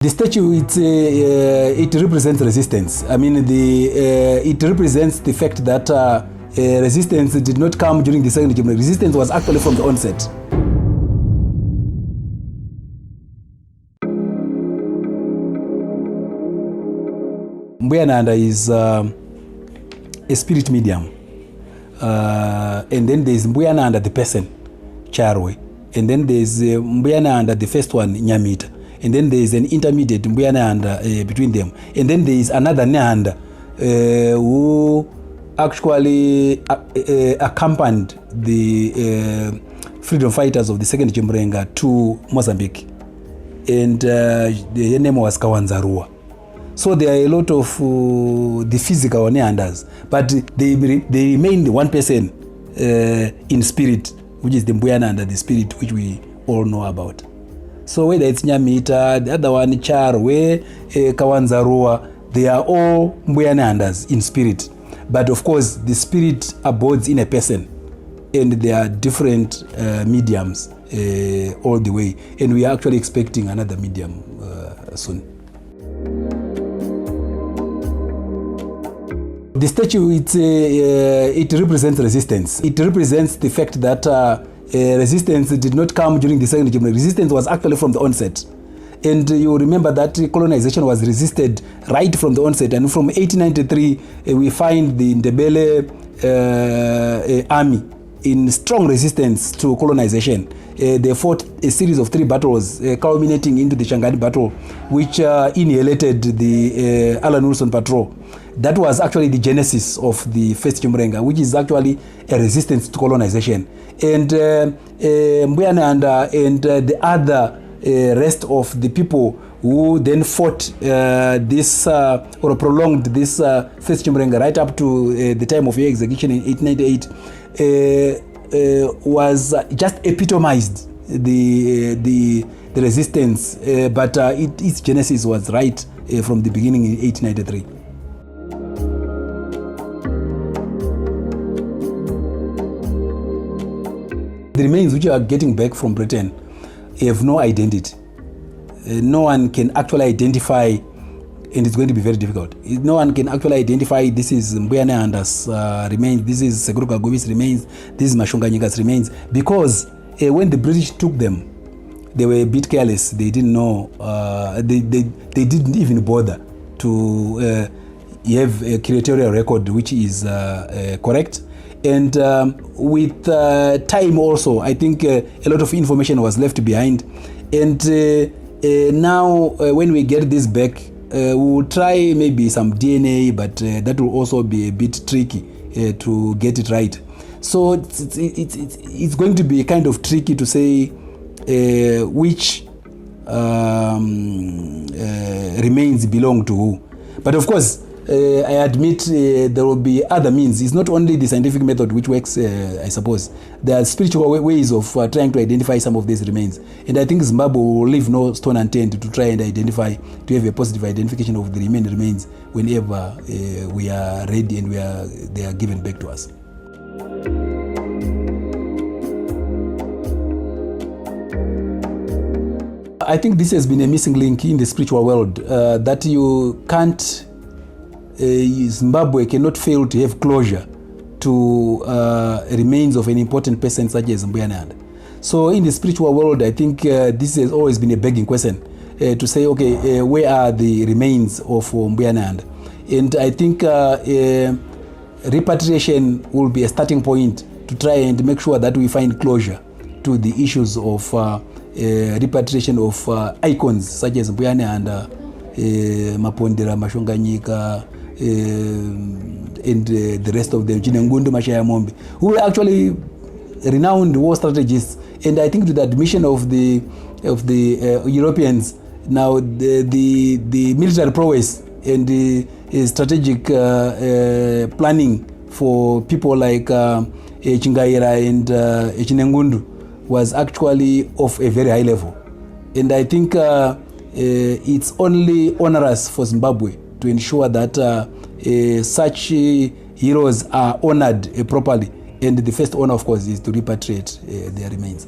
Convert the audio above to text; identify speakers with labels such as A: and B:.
A: The statue, it represents resistance. I mean, it represents the fact that resistance did not come during the second regime. Resistance was actually from the onset. Mbuya Nehanda is a spirit medium. And then there's Mbuya Nehanda, the person, Charwe. And then there's Mbuya Nehanda, the first one, Nyamita. And then there is an intermediate Mbuya Nehanda between them. And then there is another Nehanda who actually accompanied the freedom fighters of the second Chimrenga to Mozambique. And their name was Kawanzarua. So there are a lot of the physical Nehanders, but they remain one person in spirit, which is the Mbuya Nehanda, the spirit which we all know about. So whether it's Nyamita, the other one Charwe, Kawanzarua, they are all Mbuya Nehanders in spirit. But of course, the spirit abides in a person, and there are different mediums all the way. And we are actually expecting another medium soon. The statue, it represents resistance. It represents the fact that resistance did not come during the second regime. Resistance was actually from the onset. And you remember that colonization was resisted right from the onset. And from 1893, we find the Ndebele army in strong resistance to colonization. They fought a series of 3 battles, culminating into the Shangani battle, which annihilated the Alan Wilson patrol. That was actually the genesis of the first Chimrenga, which is actually a resistance to colonization. And Mbuya Nehanda and the other rest of the people who then fought this or prolonged this first Chimrenga right up to the time of your execution in 1898 was just epitomized the resistance, but its genesis was right from the beginning in 1893. The remains which are getting back from Britain have no identity. No one can actually identify, and it's going to be very difficult. No one can actually identify this is Mbuya Nehanda's remains, this is Seguru Kagubi's remains, this is Mashonga Nyika's remains, because when the British took them, they were a bit careless. They didn't know, they didn't even bother to have a curatorial record which is correct. And with time also, I think a lot of information was left behind. And now when we get this back, we'll try maybe some DNA, but that will also be a bit tricky to get it right. So it's going to be kind of tricky to say which remains belong to who. But of course, I admit there will be other means. It's not only the scientific method which works, I suppose. There are spiritual ways of trying to identify some of these remains. And I think Zimbabwe will leave no stone unturned to try and identify, to have a positive identification of the remaining remains whenever we are ready and they are given back to us. I think this has been a missing link in the spiritual world, that you can't Zimbabwe cannot fail to have closure to remains of an important person such as Mbuya Nehanda. So in the spiritual world, I think this has always been a begging question to say, okay, where are the remains of Mbuya Nehanda? And I think repatriation will be a starting point to try and make sure that we find closure to the issues of repatriation of icons such as Mbuya Nehanda, Mapondera, Mashonga Nyika, and the rest of them, Chinengundu, Mashaya Mombe, who were actually renowned war strategists. And I think to the admission of the Europeans, now the military prowess and the strategic planning for people like Chingaira and Chinengundu was actually of a very high level. And I think it's only onerous for Zimbabwe to ensure that such heroes are honored properly. And the first honor, of course, is to repatriate their remains.